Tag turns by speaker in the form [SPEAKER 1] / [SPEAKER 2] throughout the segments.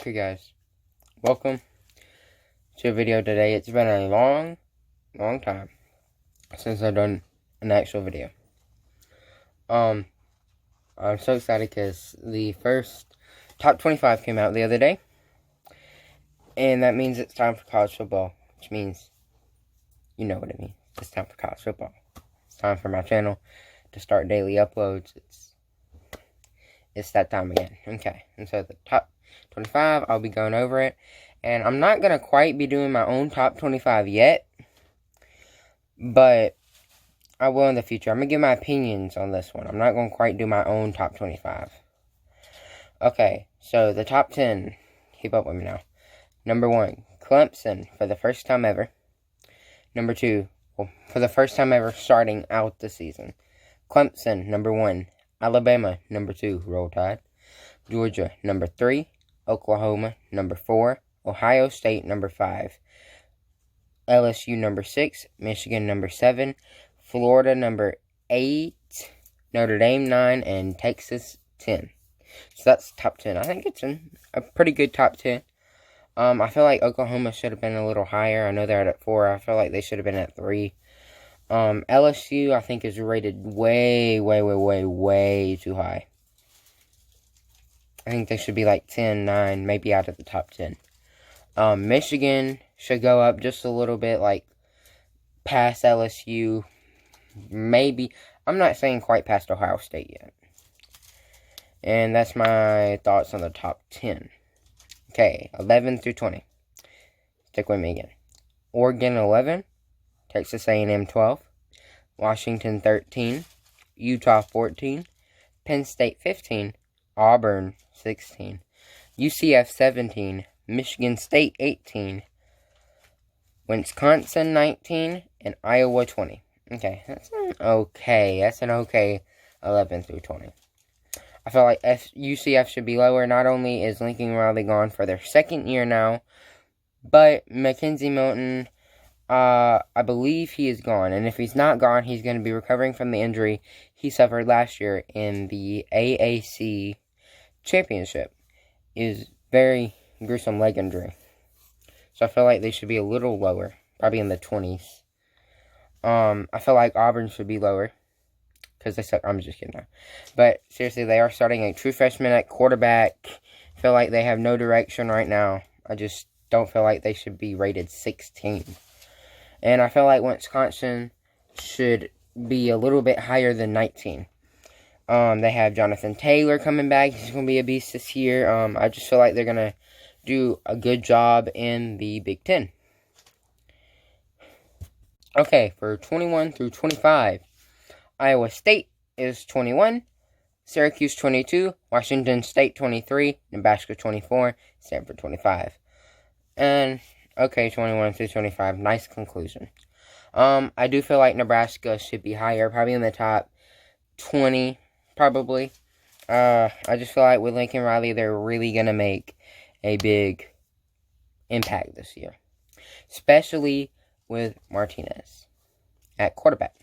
[SPEAKER 1] Okay guys, welcome to a video today. It's been a long time since I've done an actual video. I'm so excited because the first top 25 came out the other day. And that means it's time for college football, which means, you know what it means. It's time for college football. It's time for my channel to start daily uploads. It's that time again. Okay, and so the top 25, I'll be going over it. And I'm not going to quite be doing my own top 25 yet, but I will in the future. I'm going to give my opinions on this one. I'm not going to quite do my own top 25. Okay, so the top 10. Keep up with me now. Number 1, Clemson for the first time ever. Number 2, for the first time ever starting out the season. Clemson, number 1. Alabama, number 2, Roll Tide. Georgia, number 3. Oklahoma, number 4. Ohio State, number 5. LSU, number 6. Michigan, number 7. Florida, number 8. Notre Dame, 9. And Texas, 10. So that's top 10. I think it's a pretty good top 10. I feel like Oklahoma should have been a little higher. I know they're at 4. I feel like they should have been at 3. LSU, I think, is rated way too high. I think they should be like 10, 9, maybe out of the top 10. Michigan should go up just a little bit, like past LSU. Maybe. I'm not saying quite past Ohio State yet. And that's my thoughts on the top 10. Okay, 11 through 20. Stick with me again. Oregon, 11. Texas A&M, 12. Washington, 13. Utah, 14. Penn State, 15. Auburn, 16. UCF, 17. Michigan State, 18. Wisconsin, 19. And Iowa, 20. Okay, that's an okay 11 through 20. I feel like UCF should be lower. Not only is Lincoln Riley gone for their second year now, but Mackenzie Milton, I believe he is gone. And if he's not gone, he's going to be recovering from the injury he suffered last year in the AAC championship. Is very gruesome leg injury. So I feel like they should be a little lower, probably in the 20s. I feel like Auburn should be lower, because they suck. I'm just kidding now. But seriously, they are starting a true freshman at quarterback. I feel like they have no direction right now. I just don't feel like they should be rated 16. And I feel like Wisconsin should be a little bit higher than 19. They have Jonathan Taylor coming back. He's going to be a beast this year. I just feel like they're going to do a good job in the Big Ten. Okay, for 21 through 25. Iowa State is 21. Syracuse 22. Washington State 23. Nebraska 24. Stanford 25. And, okay, 21 through 25. Nice conclusion. I do feel like Nebraska should be higher. Probably in the top 20. Probably. I just feel like with Lincoln Riley, they're really going to make a big impact this year. Especially with Martinez at quarterback.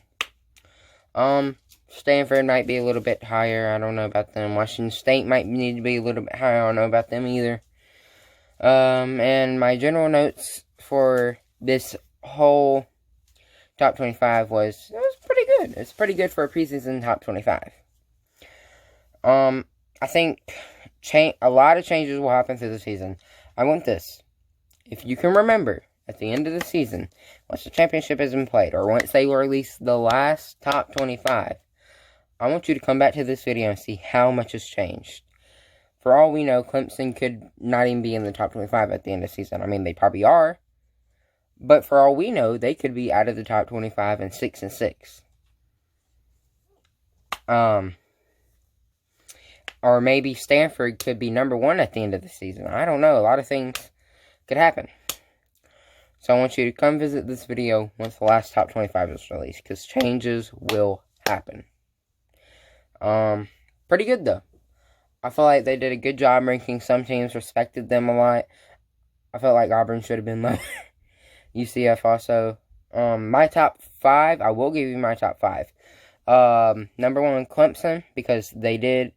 [SPEAKER 1] Stanford might be a little bit higher. I don't know about them. Washington State might need to be a little bit higher. I don't know about them either. And my general notes for this whole top 25 was, it was pretty good. It's pretty good for a preseason top 25. I think a lot of changes will happen through the season. I want this. If you can remember, at the end of the season, once the championship has been played, or once they release the last top 25, I want you to come back to this video and see how much has changed. For all we know, Clemson could not even be in the top 25 at the end of the season. I mean, they probably are. But for all we know, they could be out of the top 25 and 6-6. Or maybe Stanford could be number 1 at the end of the season. I don't know. A lot of things could happen. So I want you to come visit this video once the last top 25 is released, because changes will happen. Pretty good though. I feel like they did a good job ranking some teams, respected them a lot. I felt like Auburn should have been lower. UCF also. My top 5, I will give you my top 5. Number 1, Clemson, because they did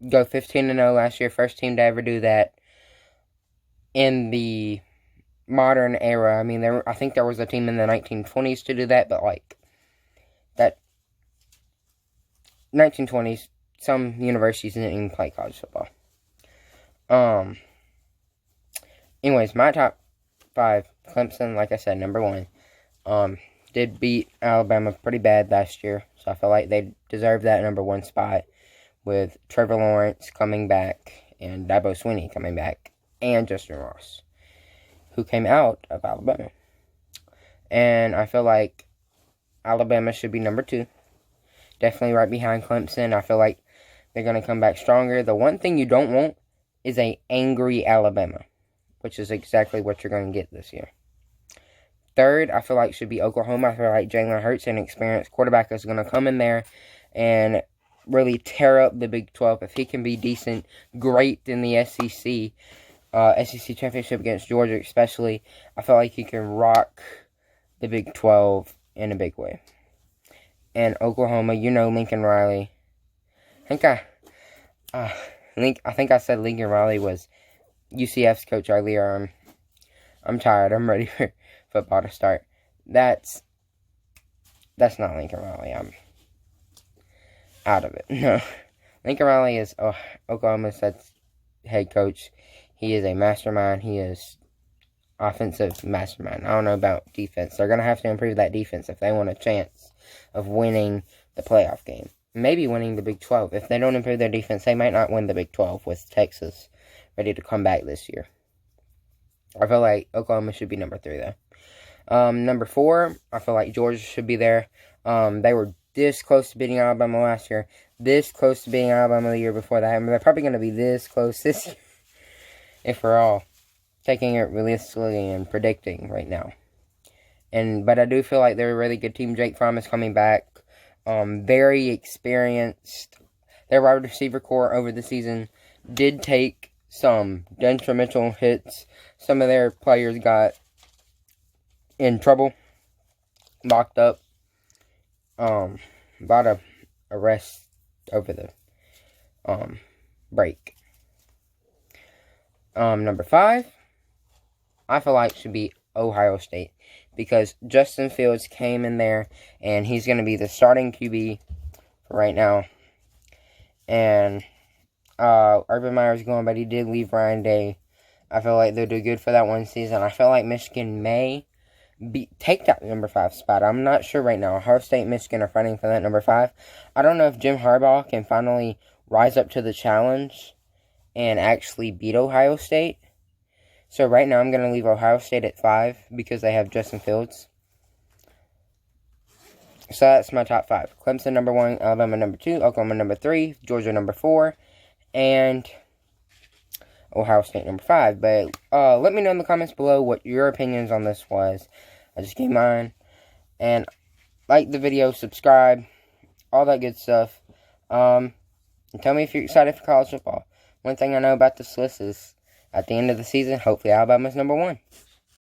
[SPEAKER 1] go 15-0 last year. First team to ever do that. in the modern era. I mean, I think there was a team in the 1920s to do that, but like that 1920s, some universities didn't even play college football. Anyways, my top 5, Clemson, like I said, number 1, did beat Alabama pretty bad last year, so I feel like they deserve that number 1 spot with Trevor Lawrence coming back and Dabo Swinney coming back and Justin Ross, who came out of Alabama. And I feel like Alabama should be number 2. Definitely right behind Clemson. I feel like they're going to come back stronger. The one thing you don't want is an angry Alabama, which is exactly what you're going to get this year. 3rd, I feel like should be Oklahoma. I feel like Jalen Hurts, an experienced quarterback, is going to come in there and really tear up the Big 12. If he can be decent, great in the SEC championship against Georgia especially, I feel like he can rock the Big 12 in a big way. And Oklahoma, Lincoln Riley. I think I said Lincoln Riley was UCF's coach earlier. I'm tired. I'm ready for football to start. That's not Lincoln Riley. I'm out of it. No, Lincoln Riley is Oklahoma's head coach. He is a mastermind. He is offensive mastermind. I don't know about defense. They're gonna have to improve that defense if they want a chance of winning the playoff game. Maybe winning the Big 12. If they don't improve their defense, they might not win the Big 12 with Texas ready to come back this year. I feel like Oklahoma should be number 3, though. Number 4, I feel like Georgia should be there. They were this close to beating Alabama last year. This close to beating Alabama the year before that. I mean, they're probably going to be this close this year. If we're all taking it realistically and predicting right now. But I do feel like they're a really good team. Jake Fromm is coming back. Very experienced. Their wide receiver core over the season did take some detrimental hits. Some of their players got in trouble, locked up, about a arrest over the break. Number 5, I feel like should be Ohio State, because Justin Fields came in there and he's going to be the starting QB for right now. And Urban Meyer's going, but he did leave Ryan Day. I feel like they'll do good for that one season. I feel like Michigan may take that number 5 spot. I'm not sure right now. Ohio State and Michigan are fighting for that number 5. I don't know if Jim Harbaugh can finally rise up to the challenge and actually beat Ohio State. So right now I'm going to leave Ohio State at 5 because they have Justin Fields. So that's my top 5. Clemson number 1, Alabama number 2, Oklahoma number 3, Georgia number 4, and Ohio State number 5. But let me know in the comments below what your opinions on this was. I just gave mine. And like the video, subscribe, all that good stuff. And tell me if you're excited for college football. One thing I know about this list is at the end of the season, hopefully Alabama's number 1.